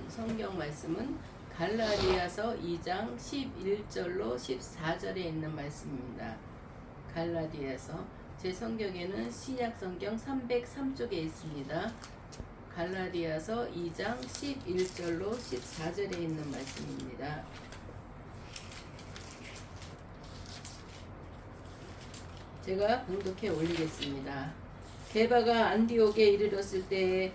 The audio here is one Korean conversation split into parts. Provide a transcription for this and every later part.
성경 말씀은 갈라디아서 2장 11절로 14절에 있는 말씀입니다. 갈라디아서 제 성경에는 신약 성경 303쪽에 있습니다. 갈라디아서 2장 11절로 14절에 있는 말씀입니다. 제가 봉독해 올리겠습니다. 게바가 안디옥에 이르렀을 때에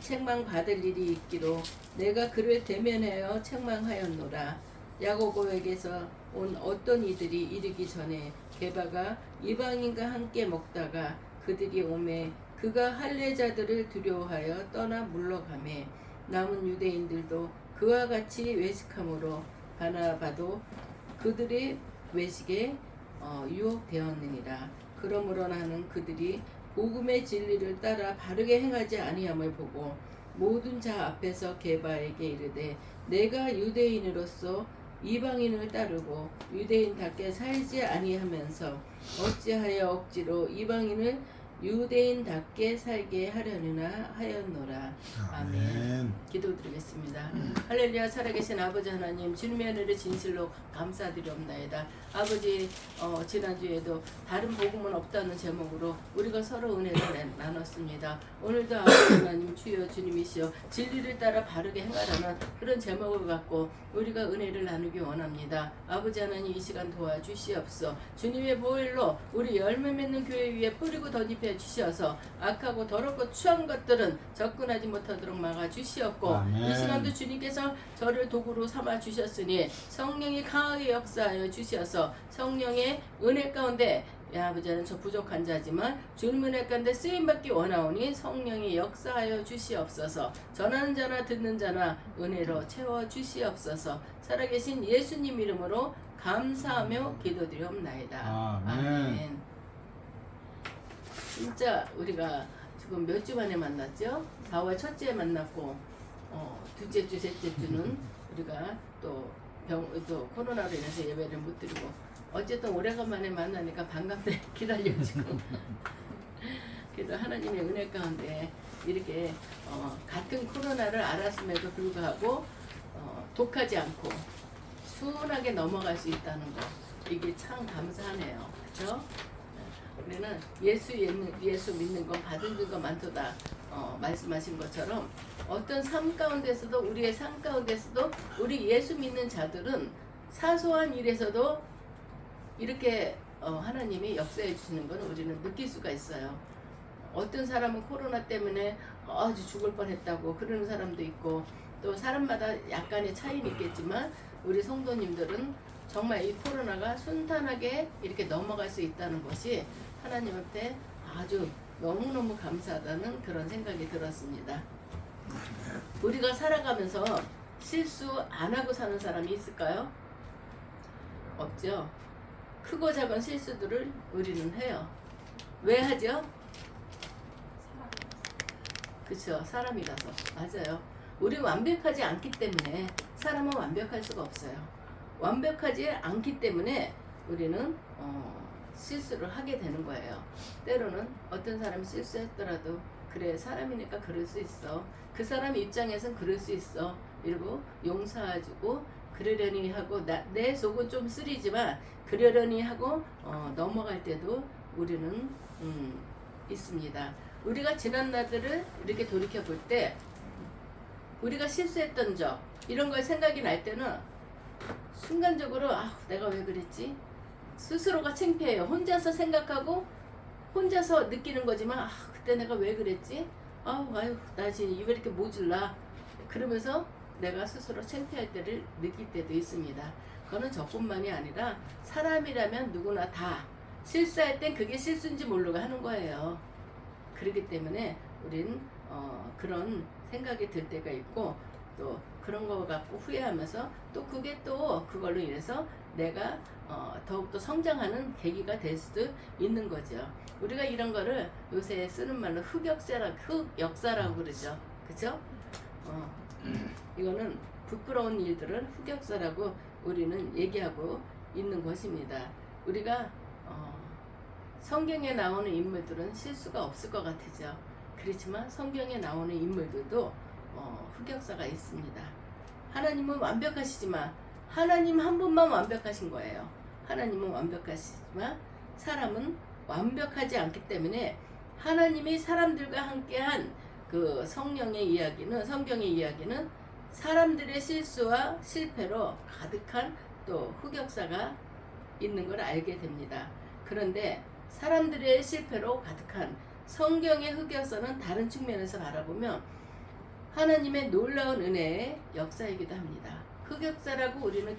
책망 받을 일이 있기로 내가 그를 대면하여 책망하였노라. 야고보에게서 온 어떤 이들이 이르기 전에 게바가 이방인과 함께 먹다가 그들이 오매 그가 할례자들을 두려워하여 떠나 물러가매 남은 유대인들도 그와 같이 외식함으로 바나바도 그들의 외식에 유혹되었느니라. 그러므로 나는 그들이 복음의 진리를 따라 바르게 행하지 아니함을 보고 모든 자 앞에서 게바에게 이르되 내가 유대인으로서 이방인을 따르고 유대인답게 살지 아니하면서 어찌하여 억지로 이방인을 유대인답게 살게 하려느냐 하였노라. 아멘. 기도드리겠습니다. 할렐루야. 살아계신 아버지 하나님, 주님의 은혜를 진실로 감사드리옵나이다. 아버지, 지난주에도 다른 복음은 없다는 제목으로 우리가 서로 은혜를 나눴습니다. 오늘도 아버지 하나님, 주여 주님이시여 진리를 따라 바르게 행하라는 그런 제목을 갖고 우리가 은혜를 나누기 원합니다. 아버지 하나님, 이 시간 도와주시옵소서. 주님의 보혈로 우리 열매 맺는 교회 위에 뿌리고 덧입혀 주시어서 악하고 더럽고 추한 것들은 접근하지 못하도록 막아 주시옵고, 이 시간도 주님께서 저를 도구로 삼아 주셨으니 성령이 강하게 역사하여 주시어서 성령의 은혜 가운데, 아버지는 저 부족한 자지만 주님 은혜 가운데 쓰임받기 원하오니 성령이 역사하여 주시옵소서. 전하는 자나 듣는 자나 은혜로 채워 주시옵소서. 살아계신 예수님 이름으로 감사하며 기도드리옵나이다. 아멘. 진짜 우리가 지금 몇 주 만에 만났죠? 4월 첫째에 만났고 둘째 주, 셋째 주는 우리가 또 코로나로 인해서 예배를 못 드리고 어쨌든 오래간만에 만나니까 반갑게 기다려주고 그래도 하나님의 은혜 가운데 이렇게 같은 코로나를 알았음에도 불구하고 독하지 않고 순하게 넘어갈 수 있다는 거, 이게 참 감사하네요. 그렇죠? 우리는 예수 믿는 건 받은 거 많도다 말씀하신 것처럼 어떤 삶 가운데서도, 우리의 삶 가운데서도 우리 예수 믿는 자들은 사소한 일에서도 이렇게 하나님이 역사해 주시는 건 우리는 느낄 수가 있어요. 어떤 사람은 코로나 때문에 아주 죽을 뻔했다고 그러는 사람도 있고, 또 사람마다 약간의 차이는 있겠지만 우리 성도님들은 정말 이 코로나가 순탄하게 이렇게 넘어갈 수 있다는 것이 하나님한테 아주 너무너무 감사하다는 그런 생각이 들었습니다. 우리가 살아가면서 실수 안 하고 사는 사람이 있을까요? 없죠. 크고 작은 실수들을 우리는 해요. 왜 하죠? 그렇죠. 사람이라서. 맞아요. 우리 완벽하지 않기 때문에, 사람은 완벽할 수가 없어요. 완벽하지 않기 때문에 우리는 실수를 하게 되는 거예요. 때로는 어떤 사람이 실수했더라도 그래, 사람이니까 그럴 수 있어, 그 사람 입장에선 그럴 수 있어 이러고 용서해주고 그러려니 하고, 내 속은 좀 쓰리지만 그러려니 하고 넘어갈 때도 우리는 있습니다. 우리가 지난 날들을 이렇게 돌이켜 볼 때 우리가 실수했던 적, 이런 걸 생각이 날 때는 순간적으로 내가 왜 그랬지? 스스로가 창피해요. 혼자서 생각하고 혼자서 느끼는 거지만 그때 내가 왜 그랬지? 나 지금 왜 이렇게 모질라? 그러면서 내가 스스로 창피할 때를 느낄 때도 있습니다. 그거는 저뿐만이 아니라 사람이라면 누구나 다 실수할 땐 그게 실수인지 모르고 하는 거예요. 그렇기 때문에 우린 그런 생각이 들 때가 있고, 또 그런 거 갖고 후회하면서 또 그게 또 그걸로 인해서 내가 더욱더 성장하는 계기가 될 수도 있는 거죠. 우리가 이런 거를 요새 쓰는 말로 흑역사라고 그러죠. 그죠? 이거는 부끄러운 일들은 흑역사라고 우리는 얘기하고 있는 것입니다. 우리가 성경에 나오는 인물들은 실수가 없을 것 같으죠. 그렇지만 성경에 나오는 인물들도 흑역사가 있습니다. 하나님은 완벽하시지만 하나님 한 분만 완벽하신 거예요. 하나님은 완벽하시지만 사람은 완벽하지 않기 때문에 하나님이 사람들과 함께한 그 성령의 이야기는, 성경의 이야기는 사람들의 실수와 실패로 가득한 또 흑역사가 있는 걸 알게 됩니다. 그런데 사람들의 실패로 가득한 성경의 흑역사는 다른 측면에서 바라보면 하나님의 놀라운 은혜의 역사이기도 합니다. 흑역사라고 우리는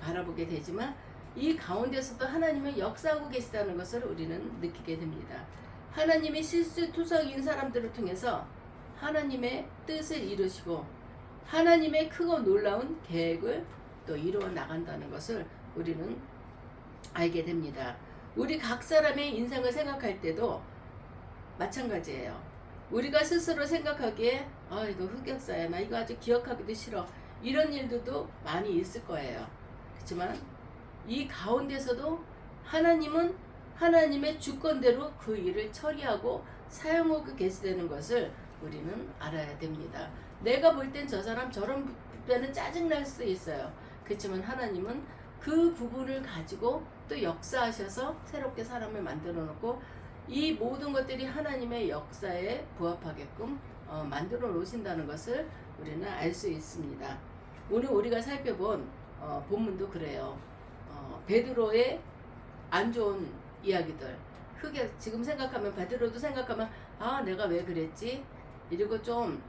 바라보게 되지만 이 가운데서도 하나님은 역사하고 계시다는 것을 우리는 느끼게 됩니다. 하나님이 실수투성인 사람들을 통해서 하나님의 뜻을 이루시고 하나님의 크고 놀라운 계획을 또 이루어 나간다는 것을 우리는 알게 됩니다. 우리 각 사람의 인생을 생각할 때도 마찬가지예요. 우리가 스스로 생각하기에 이거 흑역사야, 나 이거 아주 기억하기도 싫어, 이런 일들도 많이 있을 거예요. 그렇지만 이 가운데서도 하나님은 하나님의 주권대로 그 일을 처리하고 사용하고 계시다는 것을 우리는 알아야 됩니다. 내가 볼 땐 저 사람 저런 부분은 짜증날 수 있어요. 그렇지만 하나님은 그 부분을 가지고 또 역사하셔서 새롭게 사람을 만들어 놓고 이 모든 것들이 하나님의 역사에 부합하게끔 만들어 놓으신다는 것을 우리는 알 수 있습니다. 오늘 우리가 살펴본 본문도 그래요. 베드로의 안 좋은 이야기들, 지금 생각하면, 베드로도 생각하면 내가 왜 그랬지? 이러고 조금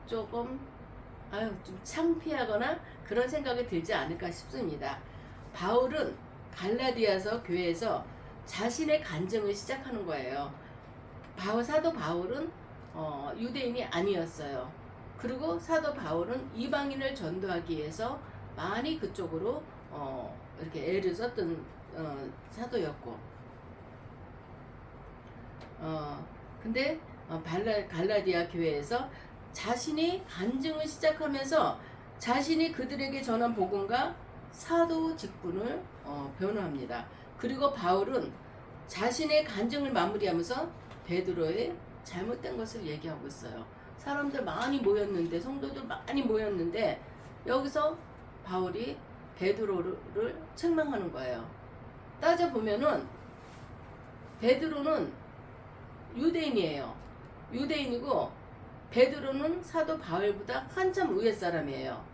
좀 창피하거나 그런 생각이 들지 않을까 싶습니다. 바울은 갈라디아서 교회에서 자신의 간증을 시작하는 거예요. 사도 바울은 유대인이 아니었어요. 그리고 사도 바울은 이방인을 전도하기 위해서 많이 그쪽으로 이렇게 애를 썼던 사도였고, 근데 갈라디아 교회에서 자신이 간증을 시작하면서 자신이 그들에게 전한 복음과 사도 직분을 변호합니다. 그리고 바울은 자신의 간증을 마무리하면서 베드로의 잘못된 것을 얘기하고 있어요. 사람들 많이 모였는데, 성도들 많이 모였는데 여기서 바울이 베드로를 책망하는 거예요. 따져보면은 베드로는 유대인이에요. 유대인이고 베드로는 사도 바울보다 한참 위에 사람이에요.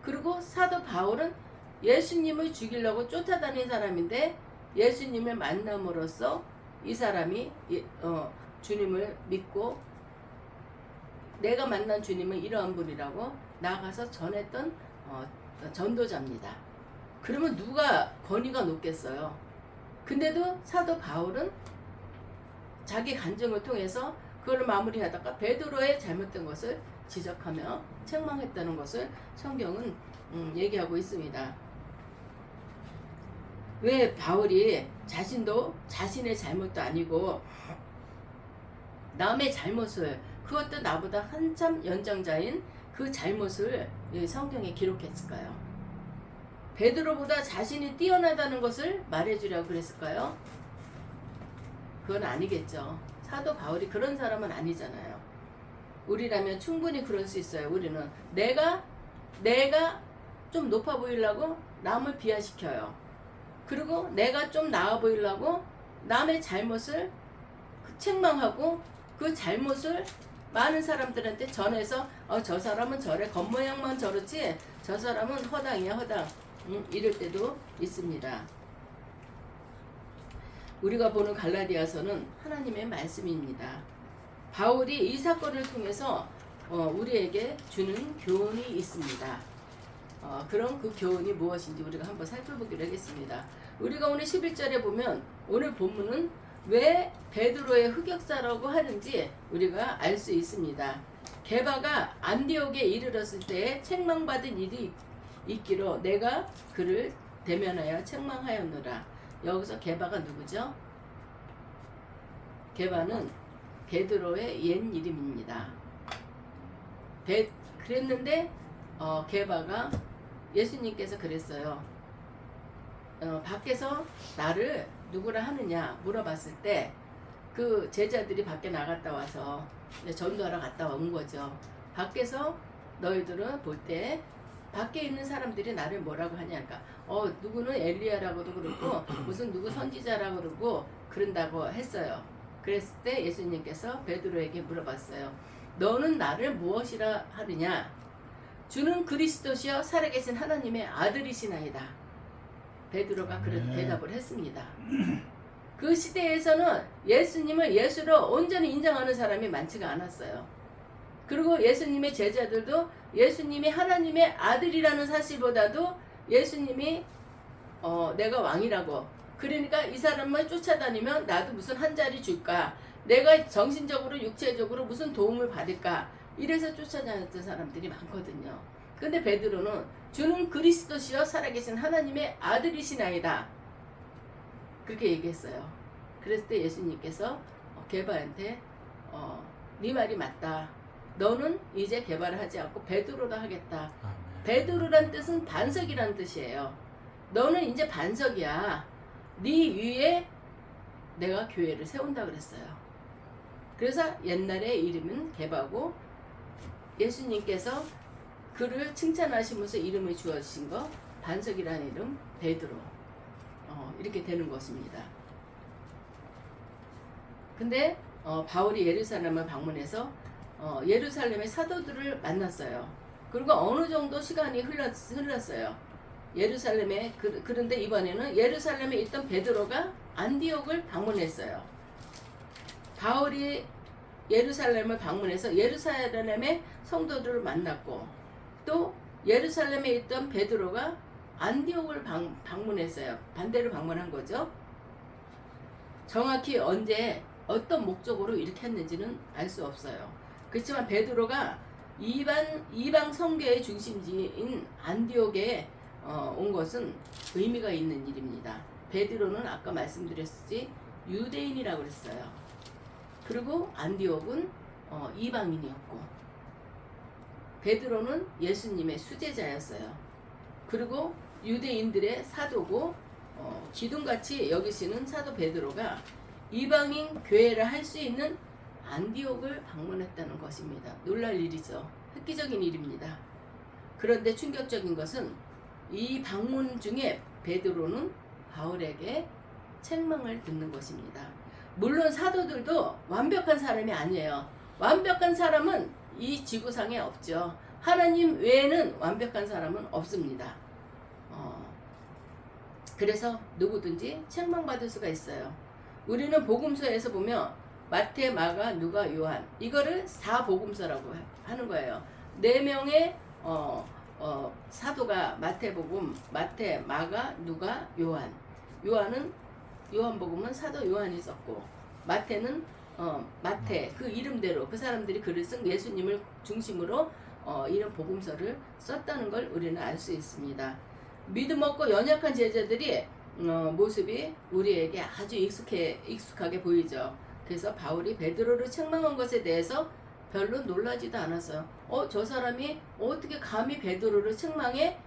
그리고 사도 바울은 예수님을 죽이려고 쫓아다닌 사람인데 예수님을 만남으로써 이 사람이 주님을 믿고 내가 만난 주님은 이러한 분이라고 나가서 전했던 전도자입니다. 그러면 누가 권위가 높겠어요? 근데도 사도 바울은 자기 간증을 통해서 그걸 마무리하다가 베드로의 잘못된 것을 지적하며 책망했다는 것을 성경은 얘기하고 있습니다. 왜 바울이 자신도 자신의 잘못도 아니고 남의 잘못을, 그것도 나보다 한참 연장자인 그 잘못을 성경에 기록했을까요? 베드로보다 자신이 뛰어나다는 것을 말해주려고 그랬을까요? 그건 아니겠죠. 사도 바울이 그런 사람은 아니잖아요. 우리라면 충분히 그럴 수 있어요. 우리는 내가 좀 높아 보이려고 남을 비하시켜요. 그리고 내가 좀 나아 보이려고 남의 잘못을 책망하고 그 잘못을 많은 사람들한테 전해서 저 사람은 저래, 겉모양만 저렇지 저 사람은 허당이야, 허당, 이럴 때도 있습니다. 우리가 보는 갈라디아서는 하나님의 말씀입니다. 바울이 이 사건을 통해서 우리에게 주는 교훈이 있습니다. 그럼 그 교훈이 무엇인지 우리가 한번 살펴보기로 하겠습니다. 우리가 오늘 11절에 보면 오늘 본문은 왜 베드로의 흑역사라고 하는지 우리가 알 수 있습니다. 게바가 안디옥에 이르렀을 때 책망받은 일이 있기로 내가 그를 대면하여 책망하였노라. 여기서 게바가 누구죠? 게바는 베드로의 옛 이름입니다. 그랬는데 게바가 예수님께서 그랬어요. 밖에서 나를 누구라 하느냐 물어봤을 때 그 제자들이 밖에 나갔다 와서 전도하러 갔다 온 거죠. 밖에서 너희들은 볼 때 밖에 있는 사람들이 나를 뭐라고 하냐니까 누구는 엘리야라고도 그러고 무슨 누구 선지자라고 그러고 그런다고 했어요. 그랬을 때 예수님께서 베드로에게 물어봤어요. 너는 나를 무엇이라 하느냐? 주는 그리스도시여 살아계신 하나님의 아들이시나이다. 베드로가 그런 대답을 했습니다. 그 시대에서는 예수님을 예수로 온전히 인정하는 사람이 많지가 않았어요. 그리고 예수님의 제자들도 예수님이 하나님의 아들이라는 사실보다도 예수님이 내가 왕이라고, 그러니까 이 사람을 쫓아다니면 나도 무슨 한 자리 줄까, 내가 정신적으로 육체적으로 무슨 도움을 받을까, 이래서 쫓아다녔던 사람들이 많거든요. 근데 베드로는 주는 그리스도시여 살아계신 하나님의 아들이시나이다, 그렇게 얘기했어요. 그랬을 때 예수님께서 게바한테 네 말이 맞다. 너는 이제 게바를 하지 않고 베드로로 하겠다. 베드로란 뜻은 반석이란 뜻이에요. 너는 이제 반석이야. 네 위에 내가 교회를 세운다 그랬어요. 그래서 옛날에 이름은 게바고 예수님께서 그를 칭찬하시면서 이름을 주어주신 거 반석이라는 이름 베드로, 이렇게 되는 것입니다. 근데 바울이 예루살렘을 방문해서 예루살렘의 사도들을 만났어요. 그리고 어느 정도 시간이 흘렀어요. 예루살렘에 그런데 이번에는 예루살렘에 있던 베드로가 안디옥을 방문했어요. 바울이 예루살렘을 방문해서 예루살렘의 성도들을 만났고 또 예루살렘에 있던 베드로가 안디옥을 방문했어요. 반대로 방문한 거죠. 정확히 언제 어떤 목적으로 이렇게 했는지는 알 수 없어요. 그렇지만 베드로가 이방 선교의 중심지인 안디옥에 온 것은 의미가 있는 일입니다. 베드로는 아까 말씀드렸듯이 유대인이라고 그랬어요. 그리고 안디옥은 이방인이었고 베드로는 예수님의 수제자였어요. 그리고 유대인들의 사도고 기둥같이 여기시는 사도 베드로가 이방인 교회를 할 수 있는 안디옥을 방문했다는 것입니다. 놀랄 일이죠. 획기적인 일입니다. 그런데 충격적인 것은 이 방문 중에 베드로는 바울에게 책망을 듣는 것입니다. 물론 사도들도 완벽한 사람이 아니에요. 완벽한 사람은 이 지구상에 없죠. 하나님 외에는 완벽한 사람은 없습니다. 그래서 누구든지 책망받을 수가 있어요. 우리는 복음서에서 보면 마태, 마가, 누가, 요한, 이거를 사복음서라고 하는 거예요. 4명의 사도가 마태복음, 마태, 마가, 누가, 요한. 요한복음은 사도 요한이 썼고 마태는 마태 그 이름대로 그 사람들이 글을 쓴 예수님을 중심으로 이런 복음서를 썼다는 걸 우리는 알 수 있습니다. 믿음 없고 연약한 제자들이 모습이 우리에게 아주 익숙하게 보이죠. 그래서 바울이 베드로를 책망한 것에 대해서 별로 놀라지도 않았어요. 저 사람이 어떻게 감히 베드로를 책망해?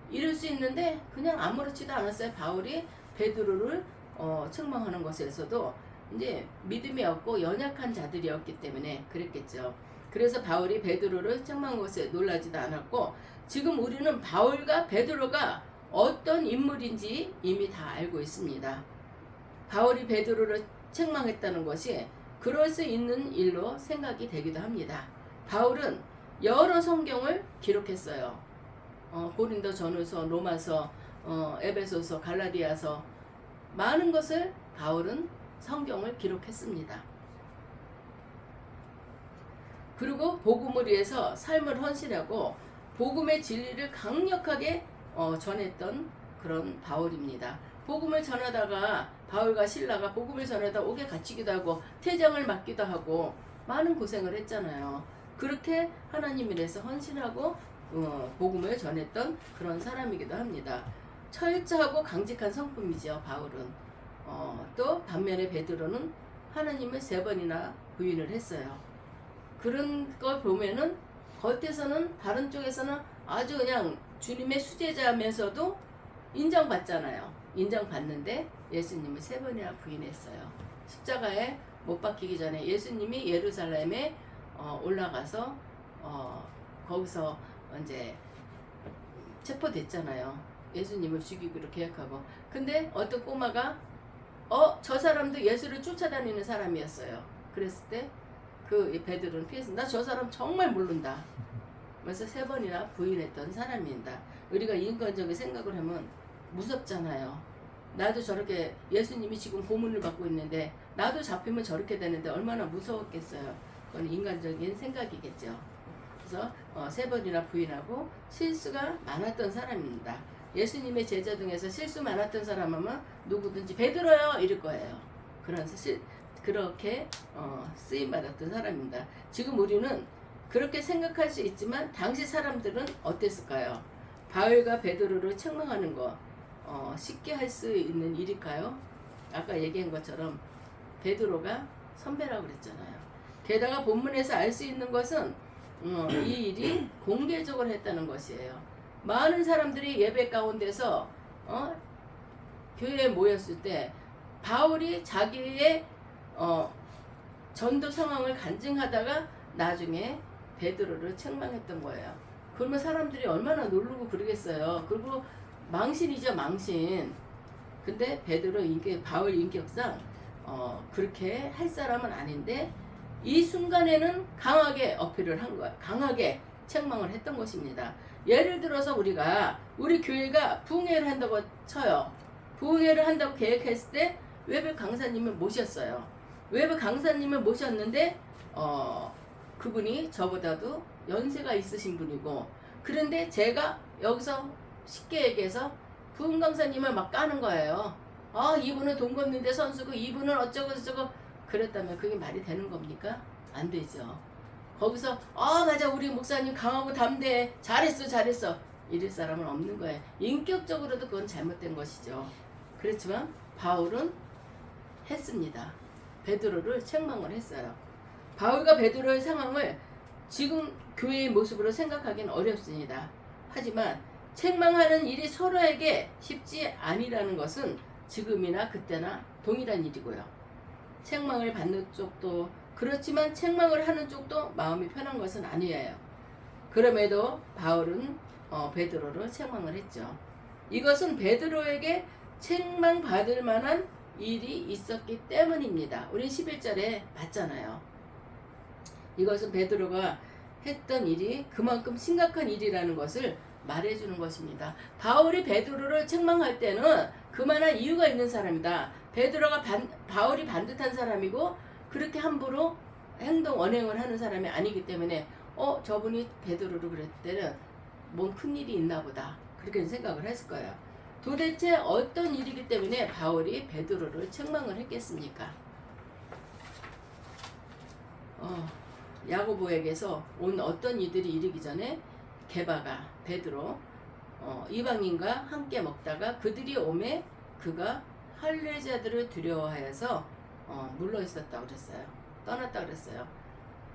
이럴 수 있는데 그냥 아무렇지도 않았어요. 바울이 베드로를 책망하는 것에서도 이제 믿음이 없고 연약한 자들이었기 때문에 그랬겠죠. 그래서 바울이 베드로를 책망한 것에 놀라지도 않았고 지금 우리는 바울과 베드로가 어떤 인물인지 이미 다 알고 있습니다. 바울이 베드로를 책망했다는 것이 그럴 수 있는 일로 생각이 되기도 합니다. 바울은 여러 성경을 기록했어요. 고린도 전후서, 로마서, 에베소서, 갈라디아서 많은 것을 바울은 성경을 기록했습니다. 그리고 복음을 위해서 삶을 헌신하고 복음의 진리를 강력하게 전했던 그런 바울입니다. 복음을 전하다가 바울과 실라가 복음을 전하다 옥에 갇히기도 하고 퇴장을 맞기도 하고 많은 고생을 했잖아요. 그렇게 하나님 일에서 헌신하고 복음을 전했던 그런 사람이기도 합니다. 철저하고 강직한 성품이죠. 바울은. 또 반면에 베드로는 하나님을 3번이나 부인을 했어요. 그런 걸 보면은 겉에서는 다른 쪽에서는 아주 그냥 주님의 수제자면서도 인정받잖아요. 인정받는데 예수님을 3번이나 부인했어요. 십자가에 못 박히기 전에 예수님이 예루살렘에 올라가서 거기서 이제 체포됐잖아요. 예수님을 죽이기로 계획하고. 근데 어떤 꼬마가 저 사람도 예수를 쫓아다니는 사람이었어요. 그랬을 때 그 베드로는 피해서 나 저 사람 정말 모른다. 그래서 3번이나 부인했던 사람입니다. 우리가 인간적인 생각을 하면 무섭잖아요. 나도 저렇게 예수님이 지금 고문을 받고 있는데 나도 잡히면 저렇게 되는데 얼마나 무서웠겠어요. 그건 인간적인 생각이겠죠. 그래서 3번이나 부인하고 실수가 많았던 사람입니다. 예수님의 제자 중에서 실수 많았던 사람 하면 누구든지 베드로요 이럴 거예요. 그렇게 쓰임받았던 사람입니다. 지금 우리는 그렇게 생각할 수 있지만 당시 사람들은 어땠을까요? 바울과 베드로를 책망하는 거 쉽게 할 수 있는 일일까요? 아까 얘기한 것처럼 베드로가 선배라고 그랬잖아요. 게다가 본문에서 알 수 있는 것은 이 일이 공개적으로 했다는 것이에요. 많은 사람들이 예배 가운데서 교회에 모였을 때 바울이 자기의 전도 상황을 간증하다가 나중에 베드로를 책망했던 거예요. 그러면 사람들이 얼마나 놀르고 그러겠어요. 그리고 망신이죠, 망신. 근데 베드로 바울 인격상 그렇게 할 사람은 아닌데 이 순간에는 강하게 어필을 한 거예요. 강하게 책망을 했던 것입니다. 예를 들어서 우리 교회가 부흥회를 한다고 쳐요. 부흥회를 한다고 계획했을 때 외부 강사님을 모셨어요. 외부 강사님을 모셨는데 그분이 저보다도 연세가 있으신 분이고, 그런데 제가 여기서 쉽게 얘기해서 부흥 강사님을 막 까는 거예요. 이분은 돈 걷는데 선수고 이분은 어쩌고 저쩌고. 그랬다면 그게 말이 되는 겁니까? 안 되죠. 거기서 맞아, 우리 목사님 강하고 담대해, 잘했어 이럴 사람은 없는 거예요. 인격적으로도 그건 잘못된 것이죠. 그렇지만 바울은 했습니다. 베드로를 책망을 했어요. 바울과 베드로의 상황을 지금 교회의 모습으로 생각하기는 어렵습니다. 하지만 책망하는 일이 서로에게 쉽지 아니라는 것은 지금이나 그때나 동일한 일이고요. 책망을 받는 쪽도 그렇지만 책망을 하는 쪽도 마음이 편한 것은 아니에요. 그럼에도 바울은 베드로를 책망을 했죠. 이것은 베드로에게 책망받을 만한 일이 있었기 때문입니다. 우리 11절에 봤잖아요. 이것은 베드로가 했던 일이 그만큼 심각한 일이라는 것을 말해주는 것입니다. 바울이 베드로를 책망할 때는 그만한 이유가 있는 사람이다. 베드로가 바울이 반듯한 사람이고 그렇게 함부로 언행을 하는 사람이 아니기 때문에 저분이 베드로를 그랬을 때는 뭔 큰일이 있나 보다, 그렇게 생각을 했을 거예요. 도대체 어떤 일이기 때문에 바울이 베드로를 책망을 했겠습니까? 야고보에게서 온 어떤 이들이 이르기 전에 게바가 베드로 이방인과 함께 먹다가 그들이 오매 그가 할례자들을 두려워하여서 물러 있었다고 그랬어요. 떠났다고 그랬어요.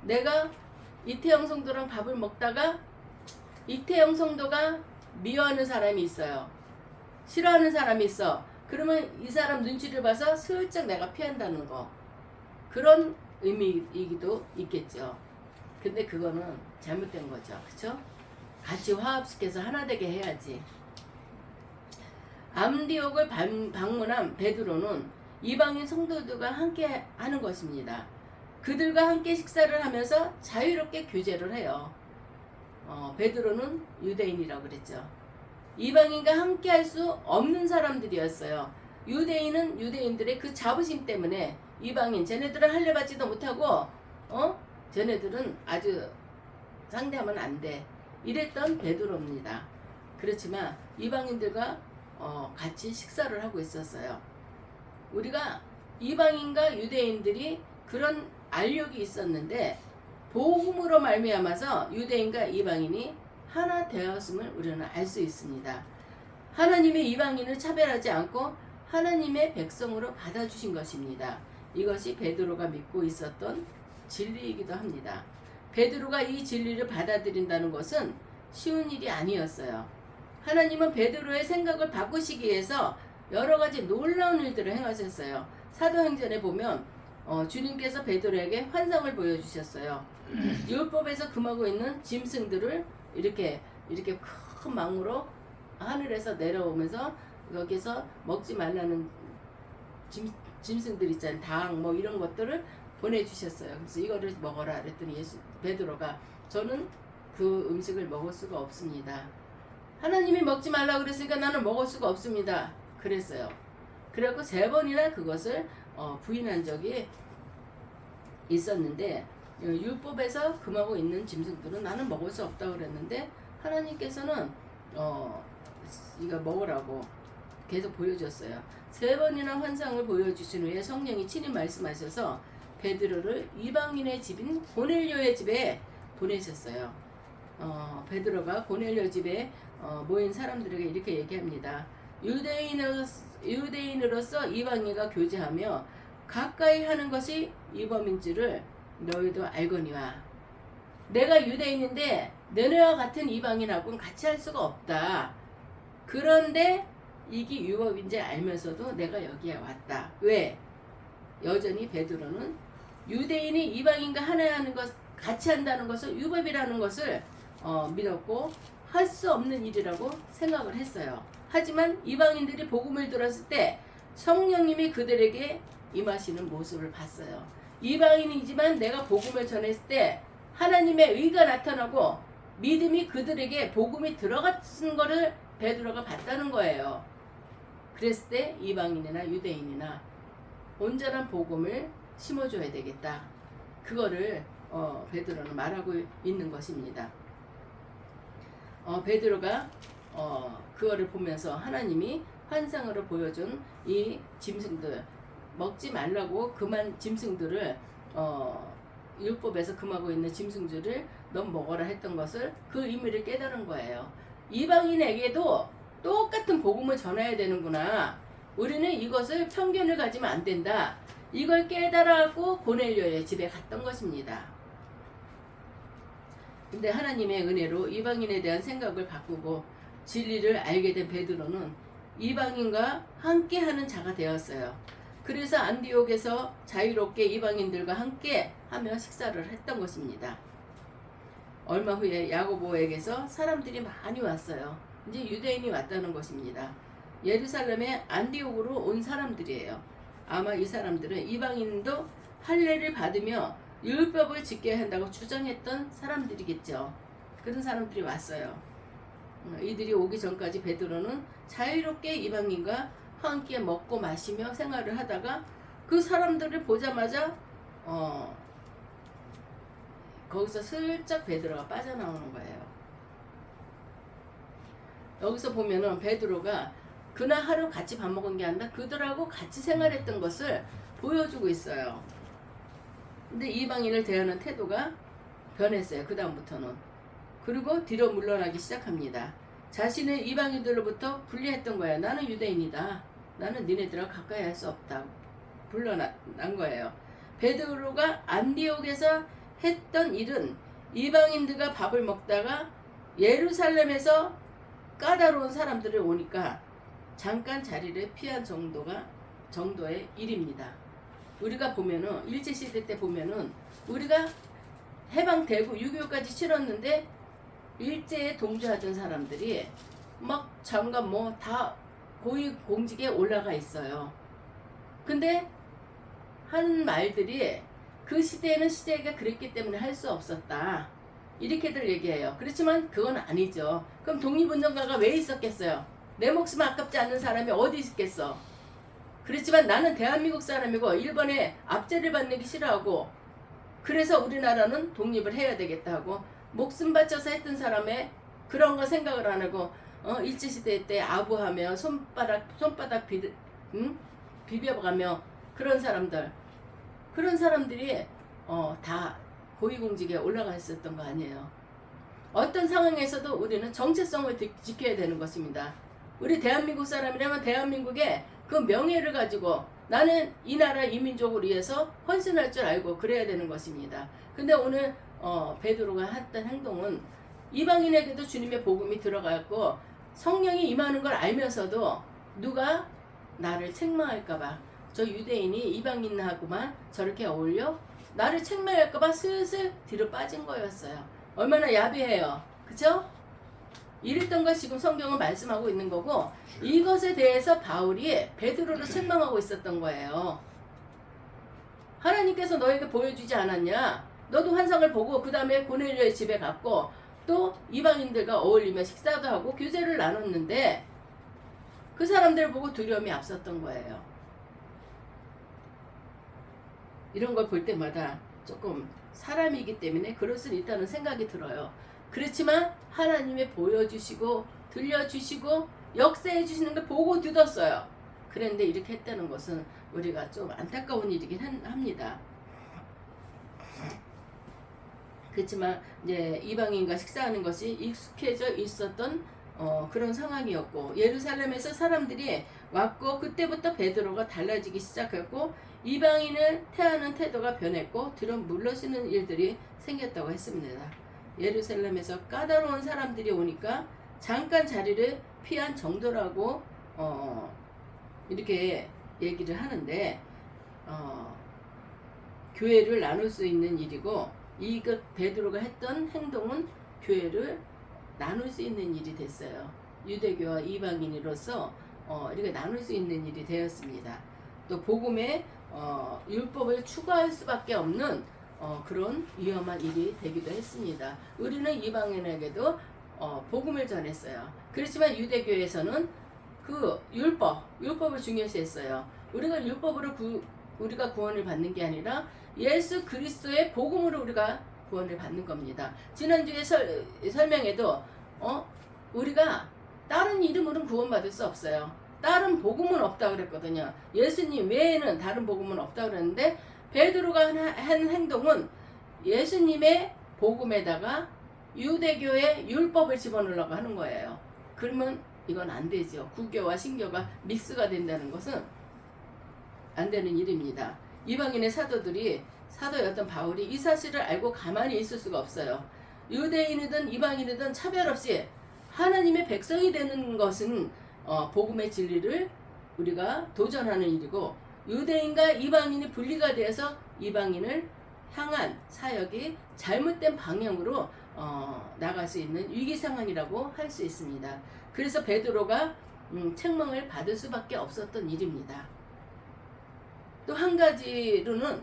내가 이태영 성도랑 밥을 먹다가 이태영 성도가 미워하는 사람이 있어요. 싫어하는 사람이 있어. 그러면 이 사람 눈치를 봐서 슬쩍 내가 피한다는 거. 그런 의미이기도 있겠죠. 근데 그거는 잘못된 거죠. 그쵸? 같이 화합시켜서 하나 되게 해야지. 안디옥을 방문한 베드로는 이방인 성도들과 함께 하는 것입니다. 그들과 함께 식사를 하면서 자유롭게 교제를 해요. 베드로는 유대인이라고 그랬죠. 이방인과 함께 할 수 없는 사람들이었어요. 유대인은 유대인들의 그 자부심 때문에 이방인, 쟤네들은 할례 받지도 못하고 쟤네들은 아주 상대하면 안 돼, 이랬던 베드로입니다. 그렇지만 이방인들과 같이 식사를 하고 있었어요. 우리가 이방인과 유대인들이 그런 알력이 있었는데 복음으로 말미암아서 유대인과 이방인이 하나 되었음을 우리는 알 수 있습니다. 하나님의 이방인을 차별하지 않고 하나님의 백성으로 받아주신 것입니다. 이것이 베드로가 믿고 있었던 진리이기도 합니다. 베드로가 이 진리를 받아들인다는 것은 쉬운 일이 아니었어요. 하나님은 베드로의 생각을 바꾸시기 위해서 여러 가지 놀라운 일들을 행하셨어요. 사도행전에 보면 주님께서 베드로에게 환상을 보여주셨어요. 율법에서 금하고 있는 짐승들을 이렇게 큰 망으로 하늘에서 내려오면서 여기서 먹지 말라는 짐승들 있잖아요. 당 뭐 이런 것들을 보내주셨어요. 그래서 이거를 먹어라 그랬더니 베드로가 저는 그 음식을 먹을 수가 없습니다. 하나님이 먹지 말라고 그랬으니까 나는 먹을 수가 없습니다. 그랬어요. 그래갖고 3번이나 그것을 부인한 적이 있었는데, 율법에서 금하고 있는 짐승들은 나는 먹을 수 없다고 그랬는데 하나님께서는 이거 먹으라고 계속 보여줬어요. 3번이나 환상을 보여주신 후에 성령이 친히 말씀하셔서 베드로를 이방인의 집인 고넬료의 집에 보내셨어요. 베드로가 고넬료 집에 모인 사람들에게 이렇게 얘기합니다. 유대인으로서 이방인과 교제하며 가까이 하는 것이 이범인 줄을 너희도 알거니와. 내가 유대인인데 너네와 같은 이방인하고는 같이 할 수가 없다. 그런데 이게 율법인지 알면서도 내가 여기에 왔다. 왜? 여전히 베드로는 유대인이 이방인과 하나하는 것 같이 한다는 것을 율법이라는 것을 믿었고 할 수 없는 일이라고 생각을 했어요. 하지만 이방인들이 복음을 들었을 때 성령님이 그들에게 임하시는 모습을 봤어요. 이방인이지만 내가 복음을 전했을 때 하나님의 의가 나타나고 믿음이 그들에게 복음이 들어갔은 거를 베드로가 봤다는 거예요. 그랬을 때 이방인이나 유대인이나 온전한 복음을 심어줘야 되겠다. 그거를 베드로는 말하고 있는 것입니다. 베드로가 그거를 보면서 하나님이 환상으로 보여준 이 짐승들, 먹지 말라고 금한 짐승들을 율법에서 금하고 있는 짐승들을 넌 먹어라 했던 것을 그 의미를 깨달은 거예요. 이방인에게도 똑같은 복음을 전해야 되는구나. 우리는 이것을 편견을 가지면 안 된다. 이걸 깨달아고 고넬료의 집에 갔던 것입니다. 근데 하나님의 은혜로 이방인에 대한 생각을 바꾸고 진리를 알게 된 베드로는 이방인과 함께하는 자가 되었어요. 그래서 안디옥에서 자유롭게 이방인들과 함께 하며 식사를 했던 것입니다. 얼마 후에 야고보에게서 사람들이 많이 왔어요. 이제 유대인이 왔다는 것입니다. 예루살렘에 안디옥으로 온 사람들이에요. 아마 이 사람들은 이방인도 할례를 받으며 율법을 지켜야 한다고 주장했던 사람들이겠죠. 그런 사람들이 왔어요. 이들이 오기 전까지 베드로는 자유롭게 이방인과 함께 먹고 마시며 생활을 하다가 그 사람들을 보자마자 거기서 슬쩍 베드로가 빠져나오는 거예요. 여기서 보면은 베드로가 그날 하루 같이 밥 먹은 게 아니라 그들하고 같이 생활했던 것을 보여주고 있어요. 근데 이방인을 대하는 태도가 변했어요. 그 다음부터는. 그리고 뒤로 물러나기 시작합니다. 자신의 이방인들로부터 분리했던 거예요. 나는 유대인이다. 나는 니네들하고 가까이 할 수 없다. 물러난 거예요. 베드로가 안디옥에서 했던 일은 이방인들과 밥을 먹다가 예루살렘에서 까다로운 사람들이 오니까 잠깐 자리를 피한 정도의 일입니다. 우리가 보면은 일제시대 때 보면은 우리가 해방되고 6.25까지 치렀는데 일제에 동조하던 사람들이 막 장관 뭐 다 고위공직에 올라가 있어요. 근데 하는 말들이 그 시대에는 시대가 그랬기 때문에 할 수 없었다. 이렇게들 얘기해요. 그렇지만 그건 아니죠. 그럼 독립운동가가 왜 있었겠어요? 내 목숨 아깝지 않는 사람이 어디 있겠어? 그렇지만 나는 대한민국 사람이고 일본의 압제를 받는 게 싫어하고 그래서 우리나라는 독립을 해야 되겠다 하고 목숨 바쳐서 했던 사람의 그런 거 생각을 안 하고 일제시대 때 아부하며 손바닥 비벼가며 그런 사람들이 다 고위공직에 올라가 있었던 거 아니에요. 어떤 상황에서도 우리는 정체성을 지켜야 되는 것입니다. 우리 대한민국 사람이라면 대한민국의 그 명예를 가지고 나는 이 나라 이 민족을 위해서 헌신할 줄 알고 그래야 되는 것입니다. 근데 오늘 베드로가 했던 행동은 이방인에게도 주님의 복음이 들어갔고 성령이 임하는 걸 알면서도 누가 나를 책망할까봐 저 유대인이 이방인하고만 저렇게 어울려 나를 책망할까봐 슬슬 뒤로 빠진 거였어요. 얼마나 야비해요. 그쵸? 이랬던 걸 지금 성경은 말씀하고 있는 거고, 이것에 대해서 바울이 베드로를 책망하고 있었던 거예요. 하나님께서 너에게 보여주지 않았냐? 너도 환상을 보고 그 다음에 고넬료의 집에 갔고 또 이방인들과 어울리며 식사도 하고 교제를 나눴는데 그 사람들을 보고 두려움이 앞섰던 거예요. 이런 걸 볼 때마다 조금 사람이기 때문에 그럴 수 있다는 생각이 들어요. 그렇지만 하나님이 보여주시고 들려주시고 역사해 주시는 걸 보고 듣었어요. 그런데 이렇게 했다는 것은 우리가 좀 안타까운 일이긴 합니다. 그렇지만 이제 이방인과 식사하는 것이 익숙해져 있었던 그런 상황이었고, 예루살렘에서 사람들이 왔고 그때부터 베드로가 달라지기 시작했고 이방인을 태하는 태도가 변했고 뒤로 물러서는 일들이 생겼다고 했습니다. 예루살렘에서 까다로운 사람들이 오니까 잠깐 자리를 피한 정도라고 이렇게 얘기를 하는데 교회를 나눌 수 있는 일이고, 이것 베드로가 했던 행동은 교회를 나눌 수 있는 일이 됐어요. 유대교와 이방인으로서 이렇게 나눌 수 있는 일이 되었습니다. 또 복음에 율법을 추가할 수밖에 없는 그런 위험한 일이 되기도 했습니다. 우리는 이방인에게도 복음을 전했어요. 그렇지만 유대교에서는 그 율법을 중요시했어요. 우리가 율법으로 우리가 구원을 받는 게 아니라 예수 그리스도의 복음으로 우리가 구원을 받는 겁니다. 지난주에 설명에도 우리가 다른 이름으로는 구원받을 수 없어요. 다른 복음은 없다고 그랬거든요. 예수님 외에는 다른 복음은 없다고 그랬는데 베드로가 한 행동은 예수님의 복음에다가 유대교의 율법을 집어넣으려고 하는 거예요. 그러면 이건 안 되죠. 구교와 신교가 믹스가 된다는 것은 안 되는 일입니다. 이방인의 사도였던 바울이 이 사실을 알고 가만히 있을 수가 없어요. 유대인이든 이방인이든 차별 없이 하나님의 백성이 되는 것은 복음의 진리를 우리가 도전하는 일이고, 유대인과 이방인이 분리가 되어서 이방인을 향한 사역이 잘못된 방향으로 나갈 수 있는 위기 상황이라고 할 수 있습니다. 그래서 베드로가 책망을 받을 수밖에 없었던 일입니다. 또 한 가지로는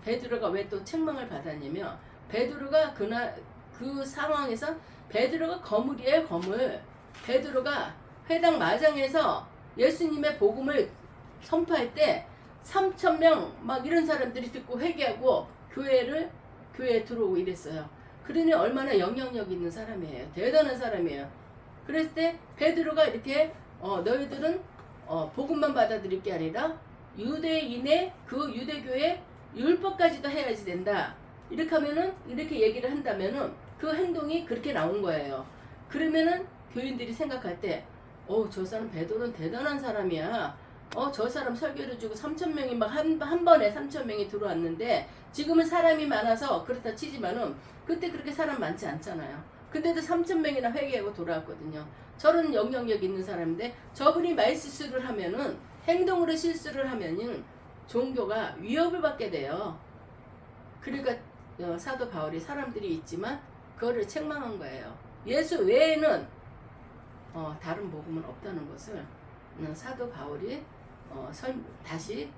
베드로가 왜 또 책망을 받았냐면, 베드로가 그 상황에서 베드로가 거물이에요, 거물. 베드로가 회당 마장에서 예수님의 복음을 선포할 때 3,000명 막 이런 사람들이 듣고 회개하고 교회에 들어오고 이랬어요. 그러니 얼마나 영향력 있는 사람이에요. 대단한 사람이에요. 그랬을 때 베드로가 이렇게 너희들은 복음만 받아들일 게 아니라 유대인의 그 유대교의 율법까지도 해야지 된다. 이렇게 얘기를 한다면은 그 행동이 그렇게 나온 거예요. 그러면은 교인들이 생각할 때, 저 사람 베드로는 대단한 사람이야. 저 사람 설교를 주고 3,000명이 막 한 번에 3,000명이 들어왔는데, 지금은 사람이 많아서 그렇다 치지만은 그때 그렇게 사람 많지 않잖아요. 근데도 3,000명이나 회개하고 돌아왔거든요. 저런 영향력 있는 사람인데 저분이 말실수를 하면은, 행동으로 실수를 하면은 종교가 위협을 받게 돼요. 그러니까 사도 바울이 사람들이 있지만 그거를 책망한 거예요. 예수 외에는 다른 복음은 없다는 것을 사도 바울이 다시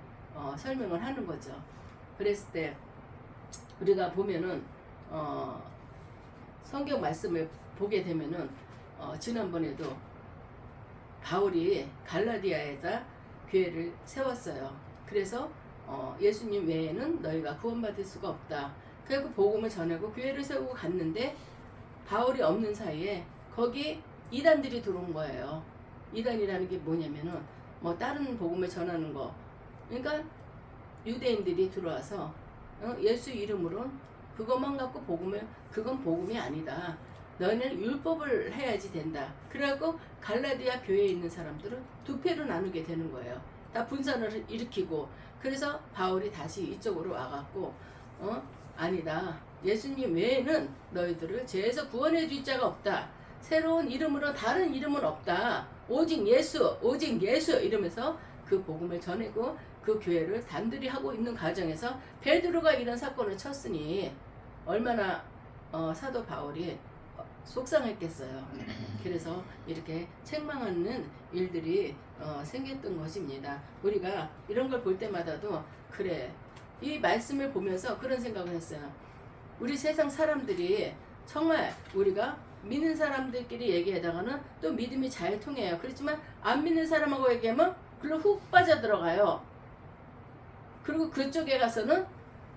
설명을 하는 거죠. 그랬을 때 우리가 보면은 성경 말씀을 보게 되면은 지난번에도 바울이 갈라디아에다 교회를 세웠어요. 그래서 예수님 외에는 너희가 구원받을 수가 없다. 그리고 복음을 전하고 교회를 세우고 갔는데 바울이 없는 사이에 거기 이단들이 들어온 거예요. 이단이라는 게 뭐냐면은 다른 복음을 전하는 거. 그러니까 유대인들이 들어와서 예수 이름으로 그것만 갖고 그건 복음이 아니다. 너희는 율법을 해야지 된다. 그래갖고 갈라디아 교회에 있는 사람들은 두 패로 나누게 되는 거예요. 다 분산을 일으키고. 그래서 바울이 다시 이쪽으로 와갖고 아니다. 예수님 외에는 너희들을 죄에서 구원해 줄 자가 없다. 새로운 이름으로 다른 이름은 없다. 오직 예수 이러면서 그 복음을 전하고 그 교회를 단둘이 하고 있는 과정에서 베드로가 이런 사건을 쳤으니 얼마나 사도 바울이 속상했겠어요. 그래서 이렇게 책망하는 일들이 생겼던 것입니다. 우리가 이런 걸 볼 때마다도 그래, 이 말씀을 보면서 그런 생각을 했어요. 우리 세상 사람들이 정말 우리가 믿는 사람들끼리 얘기하다가는 또 믿음이 잘 통해요. 그렇지만 안 믿는 사람하고 얘기하면 글로 훅 빠져들어가요. 그리고 그쪽에 가서는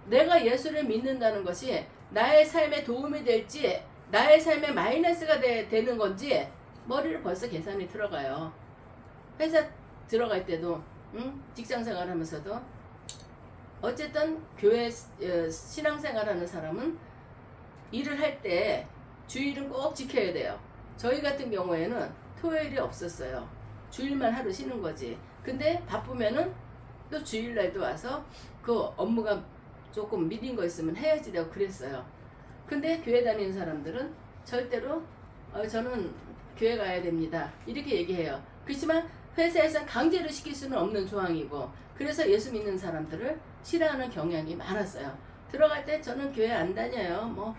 내가 예수를 믿는다는 것이 나의 삶에 도움이 될지 나의 삶에 마이너스가 되는 건지 머리를 벌써 계산이 들어가요. 회사 들어갈 때도 직장생활 하면서도 어쨌든 교회 신앙생활하는 사람은 일을 할 때 주일은 꼭 지켜야 돼요. 저희 같은 경우에는 토요일이 없었어요. 주일만 하루 쉬는 거지. 근데 바쁘면은 또 주일날도 와서 그 업무가 조금 밀린 거 있으면 해야지 되고 그랬어요. 근데 교회 다니는 사람들은 절대로 저는 교회 가야 됩니다 이렇게 얘기해요. 그렇지만 회사에서 강제로 시킬 수는 없는 조항이고, 그래서 예수 믿는 사람들을 싫어하는 경향이 많았어요. 들어갈 때 저는 교회 안 다녀요 뭐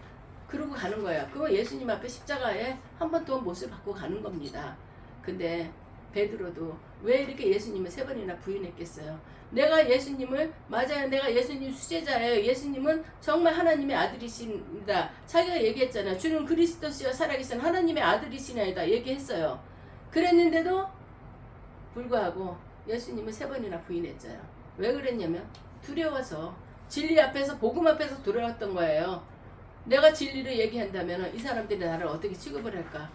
그러고 가는 거예요. 그거 예수님 앞에 십자가에 한 번 더 못을 받고 가는 겁니다. 근데 베드로도 왜 이렇게 예수님을 3번이나 부인했겠어요? 내가 예수님을, 맞아요, 내가 예수님 수제자예요. 예수님은 정말 하나님의 아들이십니다. 자기가 얘기했잖아요. 주는 그리스도시여 살아계신 하나님의 아들이시나이다 얘기했어요. 그랬는데도 불구하고 예수님을 3번이나 부인했잖아요. 왜 그랬냐면 두려워서, 진리 앞에서, 복음 앞에서 두려웠던 거예요. 내가 진리를 얘기한다면 이 사람들이 나를 어떻게 취급을 할까?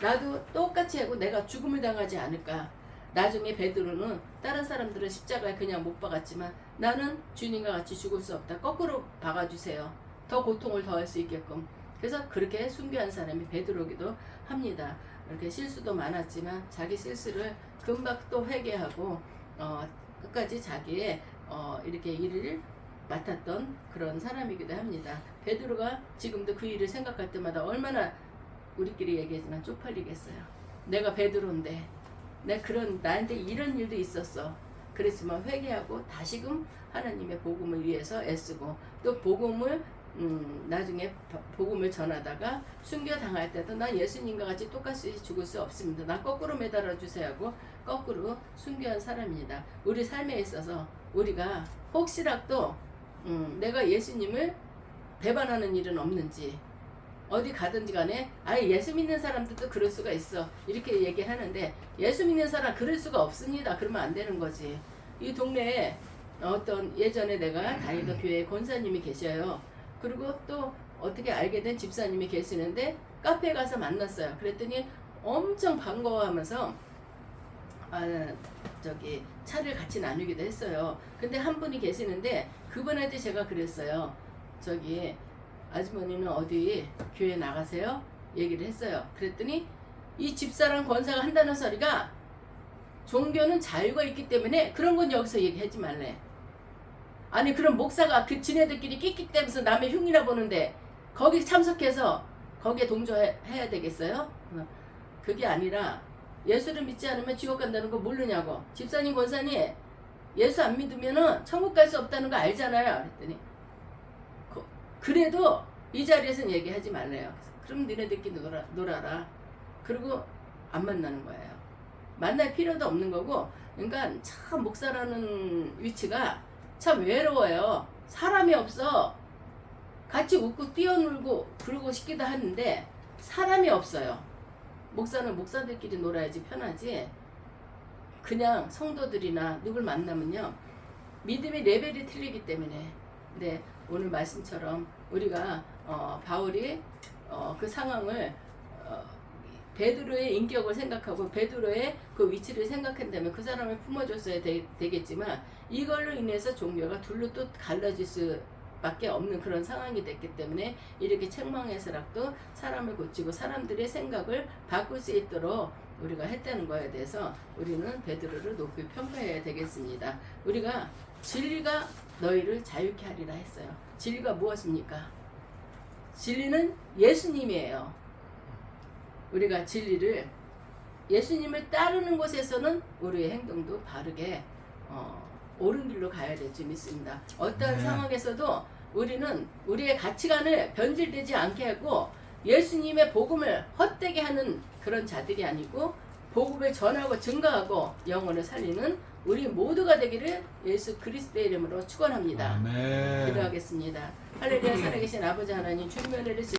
나도 똑같이 하고 내가 죽음을 당하지 않을까? 나중에 베드로는 다른 사람들은 십자가에 그냥 못 박았지만 나는 주님과 같이 죽을 수 없다. 거꾸로 박아주세요. 더 고통을 더할 수 있게끔. 그래서 그렇게 순교한 사람이 베드로기도 합니다. 이렇게 실수도 많았지만 자기 실수를 금방 또 회개하고 끝까지 자기의 이렇게 일을 맡았던 그런 사람이기도 합니다. 베드로가 지금도 그 일을 생각할 때마다 얼마나 우리끼리 얘기하지만 쪽팔리겠어요. 내가 베드로인데 나한테 이런 일도 있었어. 그랬지만 회개하고 다시금 하나님의 복음을 위해서 애쓰고, 또 복음을 나중에 복음을 전하다가 순교 당할 때도 난 예수님과 같이 똑같이 죽을 수 없습니다. 난 거꾸로 매달아 주세요 하고 거꾸로 순교한 사람입니다. 우리 삶에 있어서 우리가 혹시라도 내가 예수님을 배반하는 일은 없는지, 어디 가든지 간에 예수 믿는 사람들도 그럴 수가 있어 이렇게 얘기하는데, 예수 믿는 사람 그럴 수가 없습니다. 그러면 안 되는 거지. 이 동네에 어떤 예전에 내가 다니던 교회에 권사님이 계셔요. 그리고 또 어떻게 알게 된 집사님이 계시는데 카페에 가서 만났어요. 그랬더니 엄청 반가워하면서 차를 같이 나누기도 했어요. 근데 한 분이 계시는데 그분한테 제가 그랬어요. 아주머니는 어디 교회 나가세요? 얘기를 했어요. 그랬더니 이 집사랑 권사가 한다는 소리가 종교는 자유가 있기 때문에 그런 건 여기서 얘기하지 말래. 아니 그럼 목사가 그 지네들끼리 끽끽대면서 남의 흉이나 보는데 거기 참석해서 거기에 동조해야 되겠어요? 그게 아니라 예수를 믿지 않으면 지옥 간다는 거 모르냐고. 집사님 권사님 예수 안 믿으면 천국 갈 수 없다는 거 알잖아요. 그랬더니 그래도 이 자리에서는 얘기하지 말래요. 그럼 너네들끼리 놀아라. 그리고 안 만나는 거예요. 만날 필요도 없는 거고. 그러니까 참 목사라는 위치가 참 외로워요. 사람이 없어. 같이 웃고 뛰어놀고 그러고 싶기도 하는데 사람이 없어요. 목사는 목사들끼리 놀아야지 편하지. 그냥 성도들이나 누굴 만나면요 믿음의 레벨이 틀리기 때문에. 근데 오늘 말씀처럼 우리가 바울이 그 상황을 베드로의 인격을 생각하고 베드로의 그 위치를 생각한다면 그 사람을 품어줬어야 되겠지만 이걸로 인해서 종교가 둘로 또 갈라질 수밖에 없는 그런 상황이 됐기 때문에 이렇게 책망해서라도 사람을 고치고 사람들의 생각을 바꿀 수 있도록 우리가 했다는 거에 대해서 우리는 베드로를 높이 평가해야 되겠습니다. 우리가 진리가 너희를 자유케 하리라 했어요. 진리가 무엇입니까? 진리는 예수님이에요. 우리가 진리를 예수님을 따르는 곳에서는 우리의 행동도 바르게 옳은 길로 가야 될 줄 믿습니다. 어떠한 네. 상황에서도 우리는 우리의 가치관을 변질되지 않게 하고 예수님의 복음을 헛되게 하는 그런 자들이 아니고 복음을 전하고 증거하고 영혼을 살리는 우리 모두가 되기를 예수 그리스도의 이름으로 축원합니다. 아멘. 기도하겠습니다. 할렐루야. 살아계신 아버지 하나님, 주님의 은혜를